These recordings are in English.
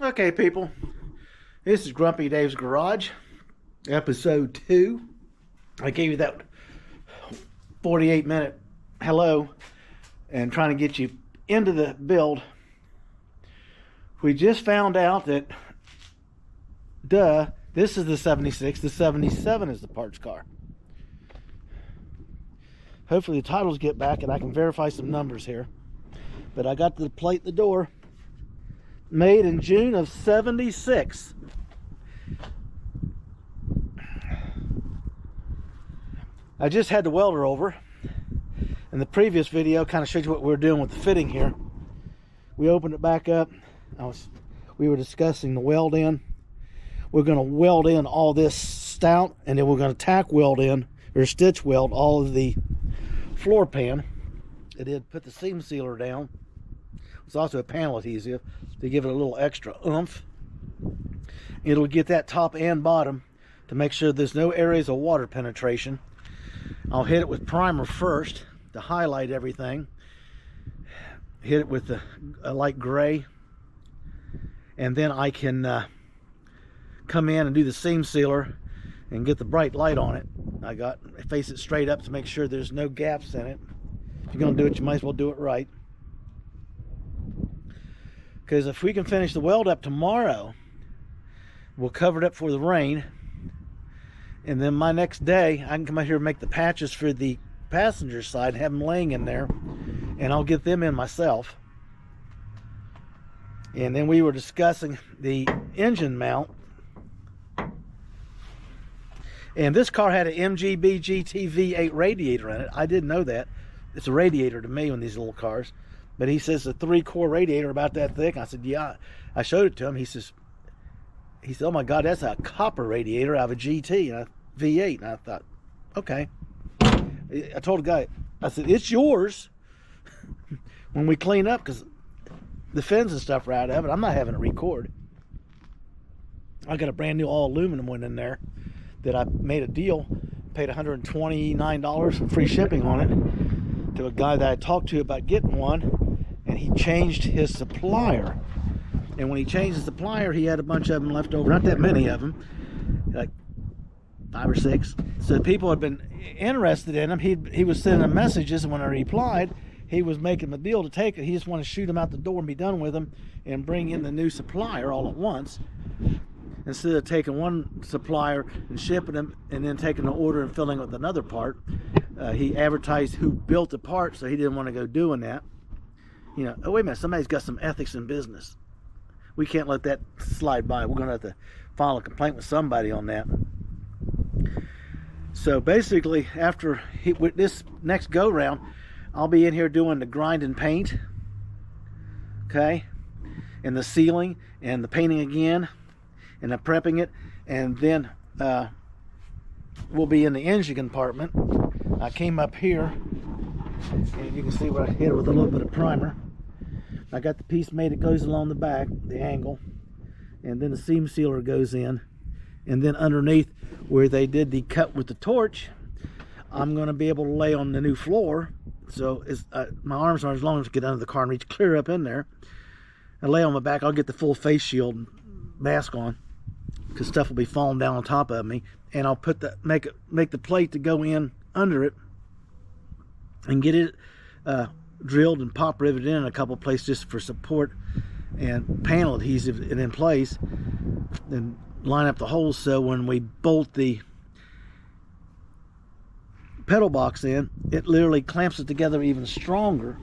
Okay, people, this is Grumpy Dave's Garage, episode 2. I gave you that 48-minute hello and trying to get you into the build. We just found out that, this is the 76, the 77 is the parts car. Hopefully the titles get back and I can verify some numbers here. But I got the plate at the door. Made in June of 76. I just had the welder over. In the previous video, kind of showed you what we were doing with the fitting here. We opened it back up. We were discussing the weld in. We're going to weld in all this stout, and then we're going to tack weld in, or stitch weld, all of the floor pan. I did put the seam sealer down. It's also a panel adhesive to give it a little extra oomph. It'll get that top and bottom to make sure there's no areas of water penetration. I'll hit it with primer first to highlight everything. Hit it with a light gray, and then I can come in and do the seam sealer and get the bright light on it. I face it straight up to make sure there's no gaps in it. If you're going to do it, you might as well do it right. Because if we can finish the weld up tomorrow, we'll cover it up for the rain, and then my next day I can come out here and make the patches for the passenger side and have them laying in there, and I'll get them in myself. And then we were discussing the engine mount, and this car had an MGB GT V8 radiator in it. I didn't know that. It's a radiator to me on these little cars. But he says a 3-core radiator about that thick. I said, yeah. I showed it to him. He said, oh my God, that's a copper radiator out of a GT, and a V8. And I thought, okay. I told the guy, I said, it's yours when we clean up, because the fins and stuff are out of it. I'm not having it record. I got a brand new all aluminum one in there that I made a deal, paid $129 for free shipping on it, to a guy that I talked to about getting one, and he changed his supplier. And when he changed the supplier, he had a bunch of them left over, not that many of them, like 5 or 6. So people had been interested in them. He was sending them messages, and when I replied, he was making a deal to take it. He just wanted to shoot them out the door and be done with them and bring in the new supplier all at once, instead of taking one supplier and shipping them and then taking the order and filling it with another part. He advertised who built the part, so he didn't want to go doing that. You know, oh wait a minute, somebody's got some ethics in business. We can't let that slide by. We're going to have to file a complaint with somebody on that. So basically, after with this next go round, I'll be in here doing the grind and paint, okay, and the sealing and the painting again, and the prepping it, and then we'll be in the engine compartment. I came up here, and you can see where I hit it with a little bit of primer. I got the piece made that goes along the back, the angle, and then the seam sealer goes in, and then underneath where they did the cut with the torch, I'm going to be able to lay on the new floor. So my arms aren't as long as I get under the car and reach clear up in there. I lay on my back. I'll get the full face shield and mask on, because stuff will be falling down on top of me, and I'll put make the plate to go in under it and get it drilled and pop riveted in a couple places just for support, and panel adhesive it in place, and line up the holes so when we bolt the pedal box in, it literally clamps it together even stronger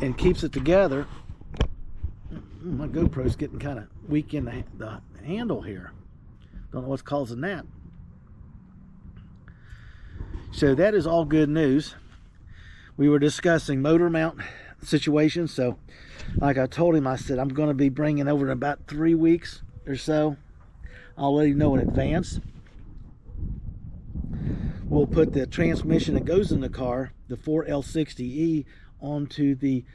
and keeps it together. My GoPro's getting kind of weak in the handle here. Don't know what's causing that. So that is all good news. We were discussing motor mount situation. So like I told him, I said I'm going to be bringing over in about 3 weeks or so. I'll let you know in advance. We'll put the transmission that goes in the car, the 4L60E, onto the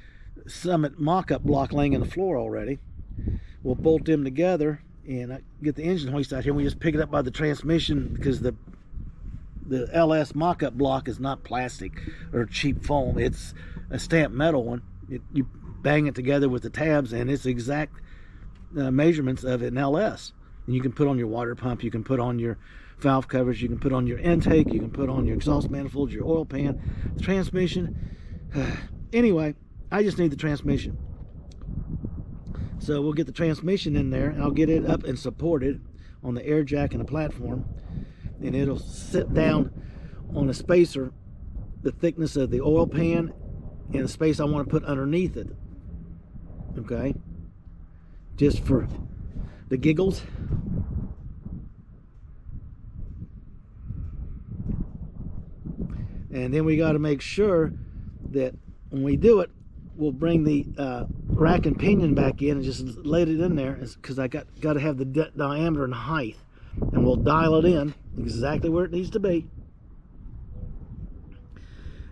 Summit mock-up block laying in the floor already. We'll bolt them together and get the engine hoist out here. We just pick it up by the transmission, because the LS mock-up block is not plastic or cheap foam. It's a stamped metal one. You bang it together with the tabs, and it's exact measurements of an LS. And you can put on your water pump, you can put on your valve covers, you can put on your intake, you can put on your exhaust manifolds, your oil pan, the transmission. Anyway, I just need the transmission. So we'll get the transmission in there, and I'll get it up and supported on the air jack and the platform, and it'll sit down on a spacer the thickness of the oil pan and the space I want to put underneath it. Okay, just for the giggles. And then we got to make sure that when we do it, we'll bring the rack and pinion back in and just let it in there, because I got to have the diameter and height, and we'll dial it in exactly where it needs to be.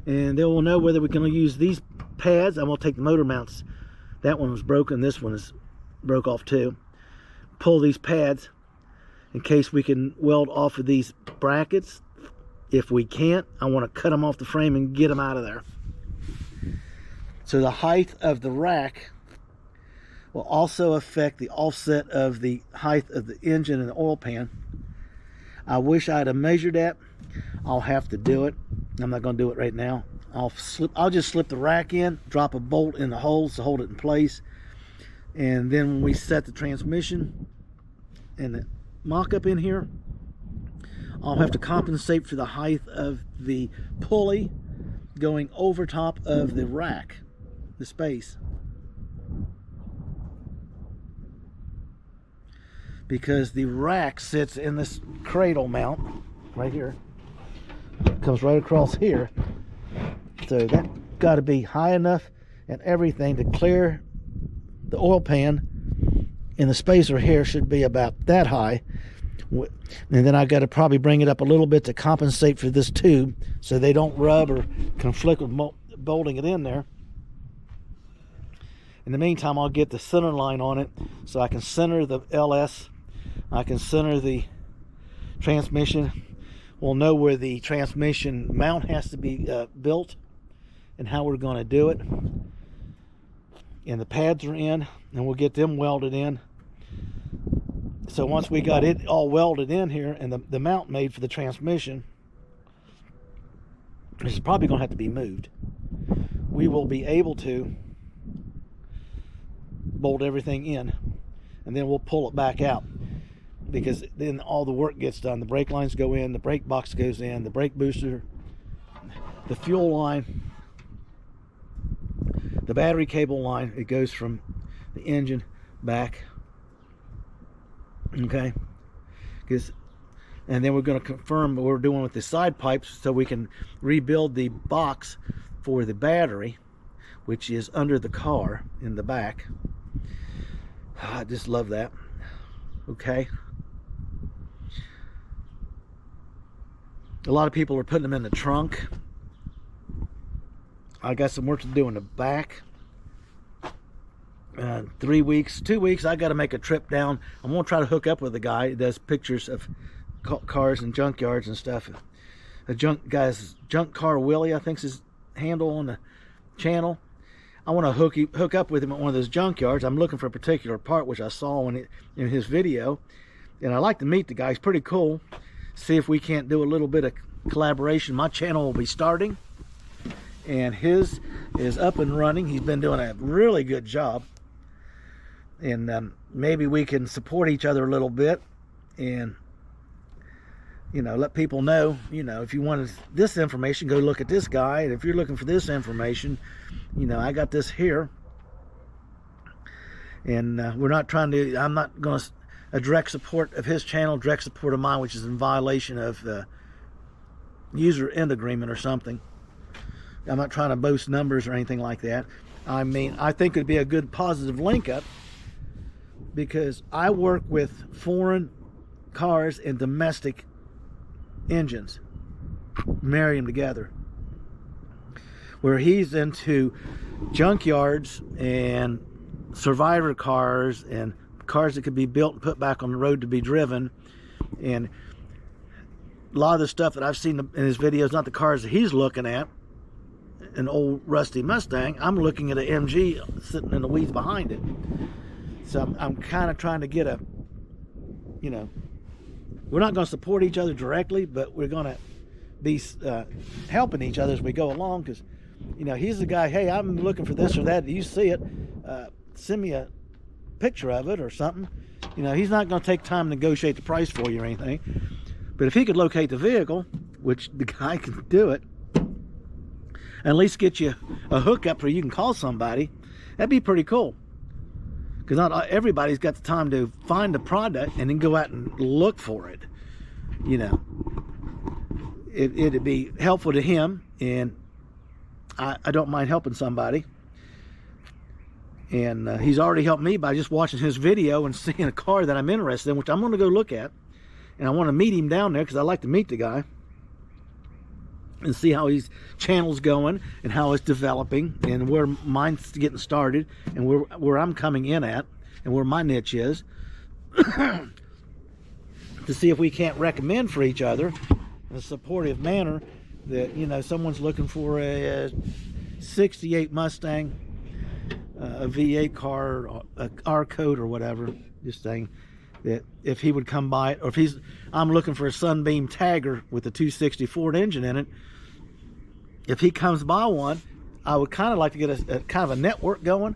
And then we'll know whether we can use these pads. I'm going to take the motor mounts. That one was broken. This one is broke off too. Pull these pads in case we can weld off of these brackets. If we can't, I want to cut them off the frame and get them out of there. So the height of the rack will also affect the offset of the height of the engine and the oil pan. I wish I'd have measured that. I'll have to do it. I'm not going to do it right now. I'll just slip the rack in, drop a bolt in the holes to hold it in place, and then when we set the transmission and the mock-up in here, I'll have to compensate for the height of the pulley going over top of the rack, the space. Because the rack sits in this cradle mount right here. It comes right across here. So that got to be high enough and everything to clear the oil pan, and the spacer here should be about that high. And then I got to probably bring it up a little bit to compensate for this tube so they don't rub or conflict with bolting it in there. In the meantime, I'll get the center line on it so I can center the LS. I can center the transmission. We'll know where the transmission mount has to be built and how we're going to do it. And the pads are in, and we'll get them welded in. So once we got it all welded in here and the mount made for the transmission, this is probably going to have to be moved. We will be able to bolt everything in, and then we'll pull it back out, because then all the work gets done. The brake lines go in, the brake box goes in, the brake booster, the fuel line, the battery cable line. It goes from the engine back. Okay, and then we're going to confirm what we're doing with the side pipes so we can rebuild the box for the battery, which is under the car in the back. I just love that. Okay, a lot of people are putting them in the trunk. I got some work to do in the back. 2 weeks, I got to make a trip down. I'm going to try to hook up with a guy that does pictures of cars and junkyards and stuff. A junk car Willie, I think's his handle on the channel. I want to hook up with him at one of those junkyards. I'm looking for a particular part which I saw in his video, and I like to meet the guy. He's pretty cool. See if we can't do a little bit of collaboration. My channel will be starting, and his is up and running. He's been doing a really good job. And maybe we can support each other a little bit, and let people know, if you want this information, go look at this guy, and if you're looking for this information, I got this here. And we're not trying to, I'm not going to a direct support of his channel, direct support of mine, which is in violation of the user end agreement or something. I'm not trying to boast numbers or anything like that. I mean, I think it'd be a good positive link up, because I work with foreign cars and domestic engines, marry them together, where he's into junkyards and survivor cars and cars that could be built and put back on the road to be driven. And a lot of the stuff that I've seen in his videos, not the cars that he's looking at, an old rusty Mustang, I'm looking at an MG sitting in the weeds behind it. So I'm kind of trying to get a, we're not going to support each other directly, but we're going to be helping each other as we go along, because, he's the guy, hey, I'm looking for this or that. Do you see it? Send me a picture of it or something. He's not going to take time to negotiate the price for you or anything. But if he could locate the vehicle, which the guy can do it, at least get you a hookup where you can call somebody, that'd be pretty cool. Because not everybody's got the time to find the product and then go out and look for it. It'd be helpful to him, and I don't mind helping somebody. And he's already helped me by just watching his video and seeing a car that I'm interested in, which I'm going to go look at. And I want to meet him down there because I like to meet the guy and see how his channel's going and how it's developing and where mine's getting started and where I'm coming in at and where my niche is, to see if we can't recommend for each other in a supportive manner that, someone's looking for a 68 Mustang, a V8 car, a R code or whatever, just saying that if he would come by it, or if I'm looking for a Sunbeam Tagger with a 260 Ford engine in it. If he comes by one, I would kind of like to get a kind of a network going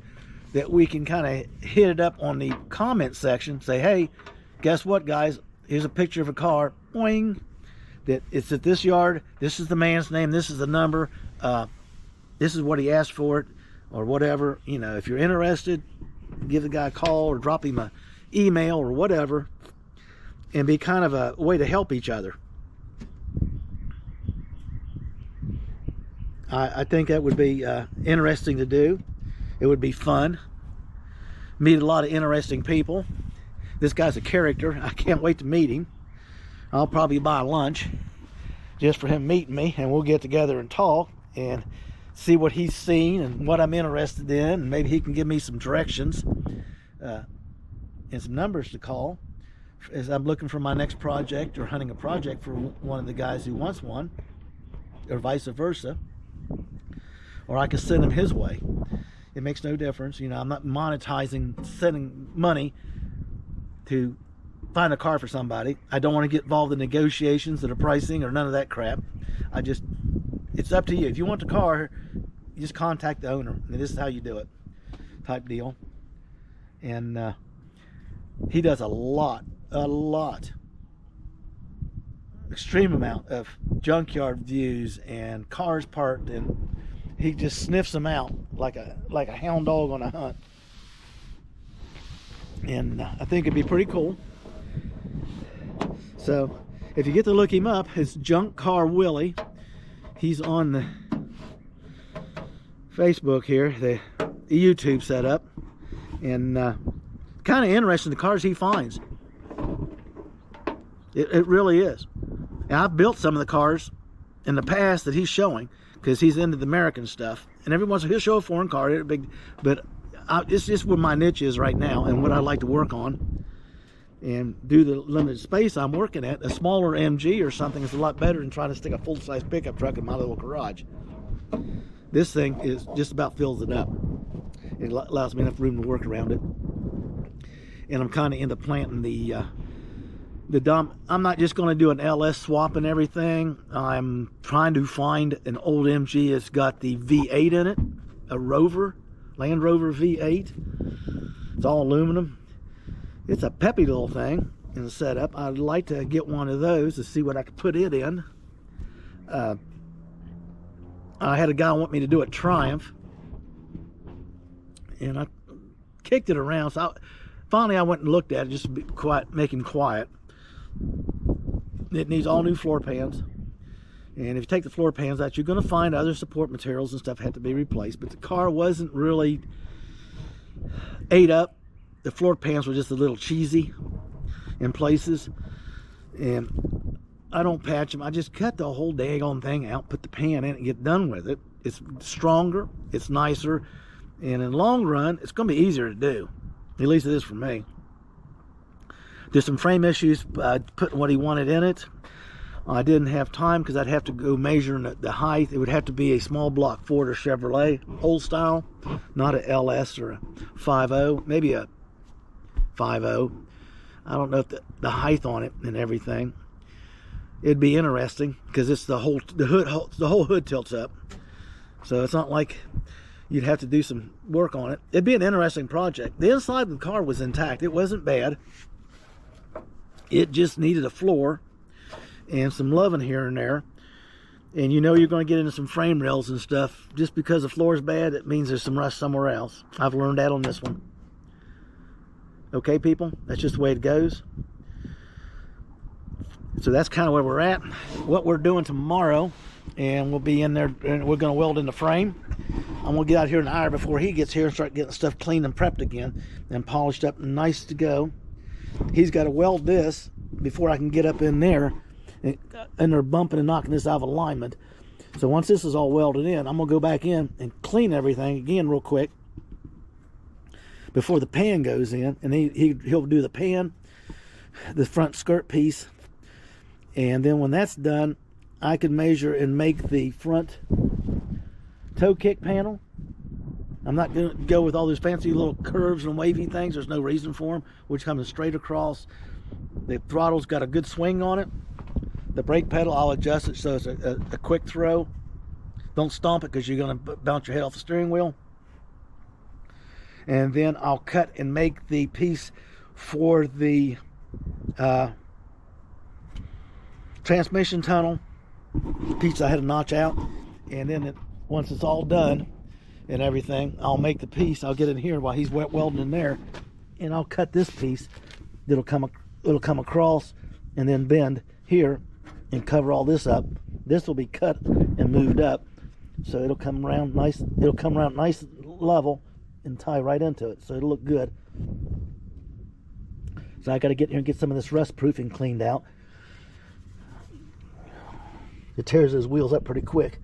that we can kind of hit it up on the comment section. Say, hey, guess what, guys? Here's a picture of a car. Boing. That it's at this yard. This is the man's name. This is the number. This is what he asked for it, or whatever. If you're interested, give the guy a call or drop him an email or whatever, and be kind of a way to help each other. I think that would be interesting to do. It would be fun. Meet a lot of interesting people. This guy's a character. I can't wait to meet him. I'll probably buy lunch just for him meeting me, and we'll get together and talk and see what he's seen and what I'm interested in, and maybe he can give me some directions and some numbers to call as I'm looking for my next project or hunting a project for one of the guys who wants one, or vice versa. Or I can send him his way. It makes no difference. I'm not monetizing sending money to find a car for somebody. I don't want to get involved in negotiations or the pricing or none of that crap. It's up to you. If you want the car, you just contact the owner, and this is how you do it, type deal. And he does a lot, extreme amount of junkyard views and cars parked, and he just sniffs them out like a hound dog on a hunt. And I think it'd be pretty cool. So if you get to look him up, it's Junk Car Willie. He's on the Facebook here, the YouTube setup, and kind of interesting the cars he finds. It really is. And I've built some of the cars in the past that he's showing, because he's into the American stuff. And every once in a while he'll show a foreign car, but it's just where my niche is right now and what I like to work on. And due to the limited space I'm working at, a smaller MG or something is a lot better than trying to stick a full-size pickup truck in my little garage. This thing is just about fills it up. It allows me enough room to work around it. And I'm kind of into planting the dump. I'm not just going to do an LS swap and everything. I'm trying to find an old MG that's got the V8 in it, a Rover, Land Rover V8. It's all aluminum. It's a peppy little thing in the setup. I'd like to get one of those to see what I could put it in. I had a guy want me to do a Triumph, and I kicked it around. So finally I went and looked at it just to be quiet, make him quiet. It needs all new floor pans, and if you take the floor pans out, you're going to find other support materials and stuff had to be replaced. But the car wasn't really ate up. The floor pans were just a little cheesy in places, and I don't patch them. I just cut the whole daggone thing out, put the pan in and get done with it. It's stronger, it's nicer, and in the long run it's going to be easier to do. At least it is for me. There's some frame issues putting what he wanted in it. I didn't have time because I'd have to go measure the height. It would have to be a small block Ford or Chevrolet, old style, not a LS or a 5.0, maybe a I don't know if the height on it and everything. It'd be interesting because it's the whole hood tilts up, so it's not like you'd have to do some work on it. It'd be an interesting project. The inside of the car was intact. It wasn't bad. It just needed a floor and some loving here and there. And you know you're going to get into some frame rails and stuff. Just because the floor is bad, it means there's some rust somewhere else. I've learned that on this one. Okay, people? That's just the way it goes. So that's kind of where we're at. What we're doing tomorrow, and we'll be in there, and we're going to weld in the frame. I'm going to get out here an hour before he gets here and start getting stuff cleaned and prepped again and polished up and nice to go. He's got to weld this before I can get up in there, and they're bumping and knocking this out of alignment. So once this is all welded in, I'm going to go back in and clean everything again real quick before the pan goes in, and he'll do the pan, the front skirt piece, and then when that's done, I can measure and make the front toe kick panel. I'm not going to go with all those fancy little curves and wavy things. There's no reason for them. We're just coming straight across. The throttle's got a good swing on it. The brake pedal, I'll adjust it so it's a quick throw. Don't stomp it because you're going to bounce your head off the steering wheel. And then I'll cut and make the piece for the transmission tunnel. The piece I had to notch out. And then once it's all done and everything, I'll make the piece. I'll get in here while he's wet welding in there. And I'll cut this piece. It'll come across and then bend here and cover all this up. This will be cut and moved up, so it'll come around nice. It'll come around nice, level, and tie right into it. So it'll look good. So I got to get here and get some of this rust proofing cleaned out. It tears those wheels up pretty quick,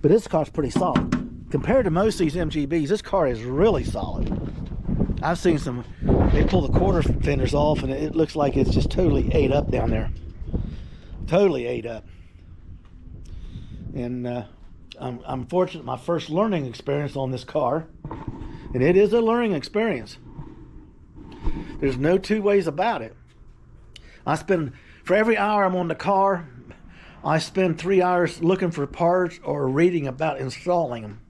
but this car's pretty solid compared to most of these MGBs. This car is really solid. I've seen some. They pull the quarter fenders off, and it looks like it's just totally ate up down there. Totally ate up. And I'm fortunate, my first learning experience on this car, and it is a learning experience. There's no two ways about it. For every hour I'm on the car, I spend 3 hours looking for parts or reading about installing them,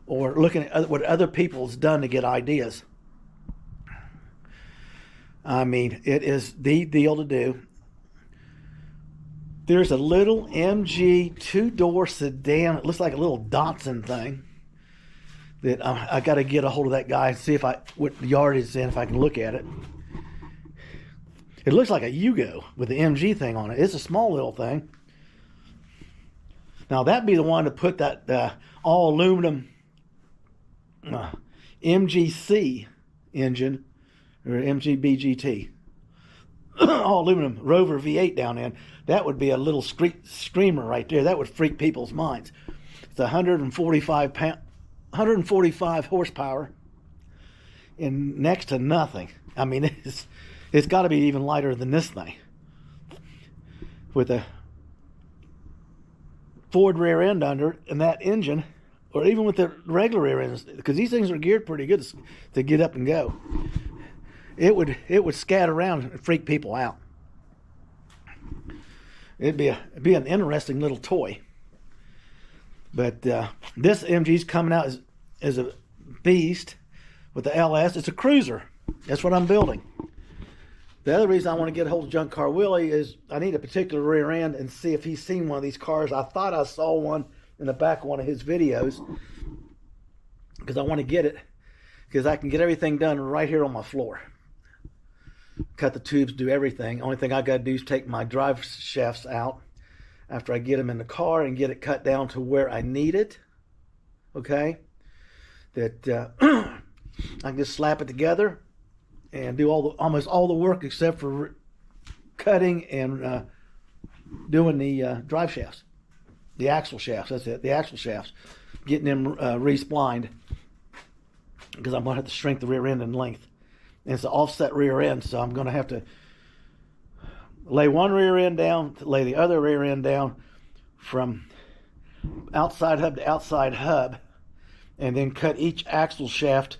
or looking at what other people's done to get ideas. I mean, it is the deal to do. There's a little MG two-door sedan. It looks like a little Datsun thing that I got to get a hold of that guy and see what the yard is in, if I can look at it. It looks like a Yugo with the MG thing on it. It's a small little thing. Now that'd be the one to put that all aluminum MGC engine, or MGB GT, all aluminum Rover V8 down in. That would be a little screamer right there. That would freak people's minds. It's 145 horsepower and next to nothing. I mean, it's got to be even lighter than this thing, with a Ford rear end under it, and that engine, or even with the regular rear ends, because these things are geared pretty good to get up and go. It would scatter around and freak people out. It'd be an interesting little toy. But this MG's coming out as a beast with the LS. It's a cruiser. That's what I'm building. The other reason I want to get a hold of Junk Car Willie is I need a particular rear end and see if he's seen one of these cars. I thought I saw one in the back of one of his videos, because I want to get it, because I can get everything done right here on my floor. Cut the tubes, do everything. Only thing I got to do is take my drive shafts out after I get them in the car and get it cut down to where I need it. Okay? That I can just slap it together and do almost all the work except for cutting and doing the drive shafts, the axle shafts. That's it, the axle shafts, getting them re-splined, because I'm going to have to shrink the rear end in length. And it's an offset rear end, so I'm going to have to lay one rear end down, lay the other rear end down from outside hub to outside hub, and then cut each axle shaft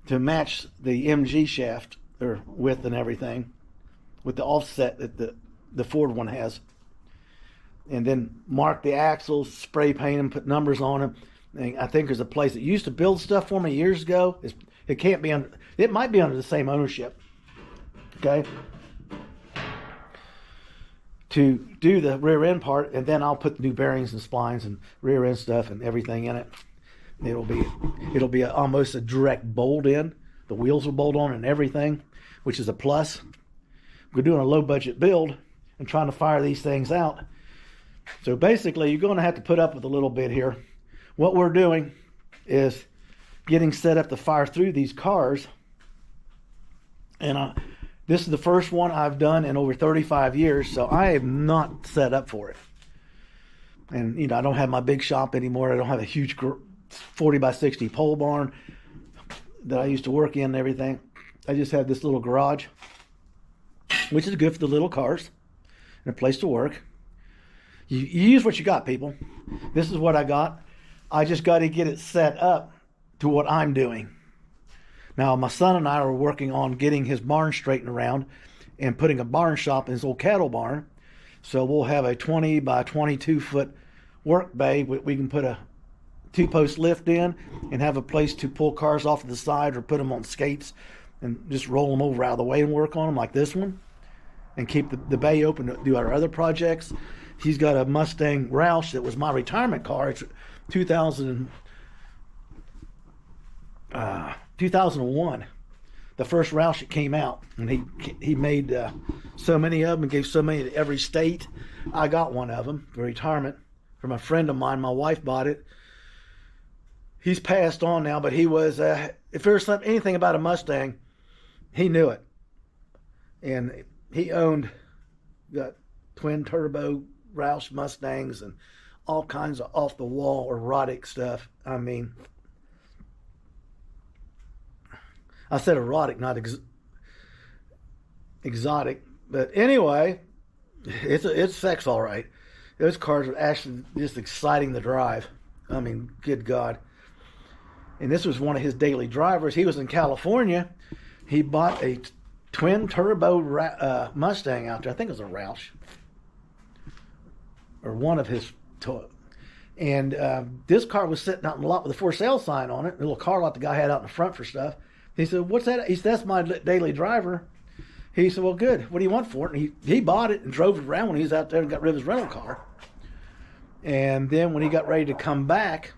to match the MG shaft or width and everything with the offset that the Ford one has, and then mark the axles, spray paint them, put numbers on them. And I think there's a place that used to build stuff for me years ago. It can't be under, it might be under the same ownership, okay, to do the rear end part, and then I'll put the new bearings and splines and rear end stuff and everything in it. It'll be almost a direct bolt in. The wheels will bolt on and everything, which is a plus. We're doing a low budget build and trying to fire these things out. So basically, you're going to have to put up with a little bit here. What we're doing is getting set up to fire through these cars. And this is the first one I've done in over 35 years, so I am not set up for it. And, you know, I don't have my big shop anymore. I don't have a huge 40 by 60 pole barn that I used to work in and everything. I just have this little garage, which is good for the little cars and a place to work. You use what you got, people. This is what I got. I just got to get it set up to what I'm doing. Now, my son and I are working on getting his barn straightened around and putting a barn shop in his old cattle barn. So we'll have a 20 by 22 foot work bay. We can put a 2-post lift in and have a place to pull cars off to the side or put them on skates and just roll them over out of the way and work on them like this one, and keep the bay open to do our other projects. He's got a Mustang Roush that was my retirement car. It's 2001, the first Roush that came out, and he made so many of them and gave so many to every state. I got one of them for retirement from a friend of mine. My wife bought it. He's passed on now, but he was, if there's anything about a Mustang, he knew it. And he owned, got twin turbo Roush Mustangs and all kinds of off the wall erotic stuff. I mean, I said erotic, not exotic. But anyway, it's sex all right. Those cars are actually just exciting to drive. I mean, good God. And this was one of his daily drivers. He was in California. He bought a twin turbo Mustang out there. I think it was a Roush, or one of his and this car was sitting out in the lot with a for sale sign on it, a little car lot the guy had out in the front for stuff. He said, "What's that?" He said, "That's my daily driver." He said, "Well, good. What do you want for it?" And he bought it and drove it around when he was out there and got rid of his rental car. And then when he got ready to come back,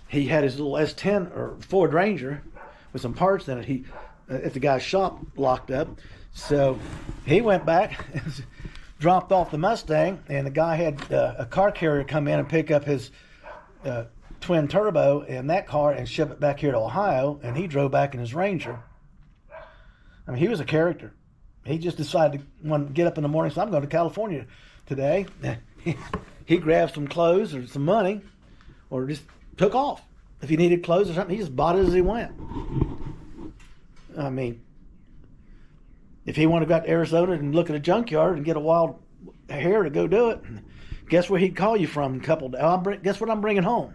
he had his little S10 or Ford Ranger with some parts in it. He at the guy's shop locked up, so he went back and dropped off the Mustang, and the guy had a car carrier come in and pick up his twin turbo in that car and ship it back here to Ohio, and he drove back in his Ranger. I mean, he was a character. He just decided to get up in the morning, so I'm going to California today. He grabbed some clothes or some money, or just took off. If he needed clothes or something, he just bought it as he went. I mean, if he wanted to go to Arizona and look at a junkyard and get a wild hare to go do it, guess where he'd call you from in a couple days? Guess what I'm bringing home?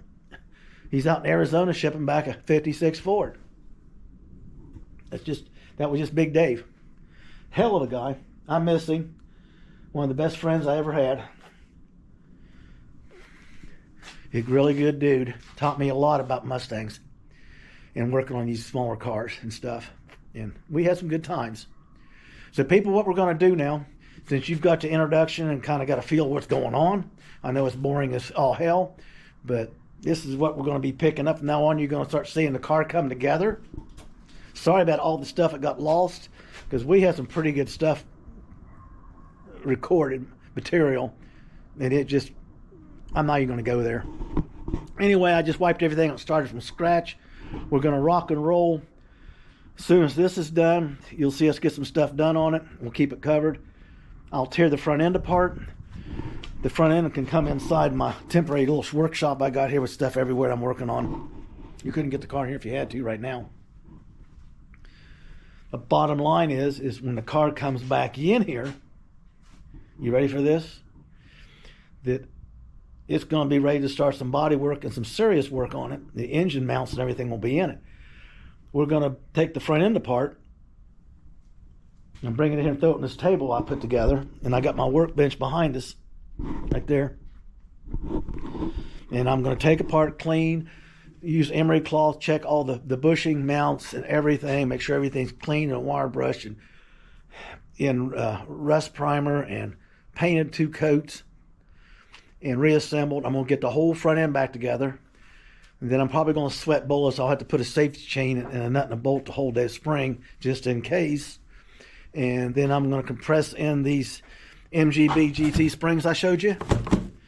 He's out in Arizona shipping back a 56 Ford. That was just Big Dave. Hell of a guy. I miss him. One of the best friends I ever had. He's a really good dude. Taught me a lot about Mustangs and working on these smaller cars and stuff. And we had some good times. So people, what we're going to do now, since you've got the introduction and kind of got a feel of what's going on, I know it's boring as all hell, but this is what we're going to be picking up. From now on, you're going to start seeing the car come together. Sorry about all the stuff that got lost, because we had some pretty good stuff, recorded material, and it just, I'm not even going to go there. Anyway, I just wiped everything and started from scratch. We're going to rock and roll. As soon as this is done, you'll see us get some stuff done on it. We'll keep it covered. I'll tear the front end apart. The front end can come inside my temporary little workshop I got here with stuff everywhere I'm working on. You couldn't get the car in here if you had to right now. The bottom line is when the car comes back in here, you ready for this? That it's going to be ready to start some body work and some serious work on it. The engine mounts and everything will be in it. We're going to take the front end apart and bring it in here and throw it in this table I put together. And I got my workbench behind us right there. And I'm going to take apart, clean, use emery cloth, check all the bushing, mounts, and everything, make sure everything's clean and wire brushed and in rust primer and painted 2 coats and reassembled. I'm going to get the whole front end back together. And then I'm probably going to sweat bullets. I'll have to put a safety chain and a nut and a bolt to hold that spring just in case. And then I'm going to compress in these MGB GT springs I showed you.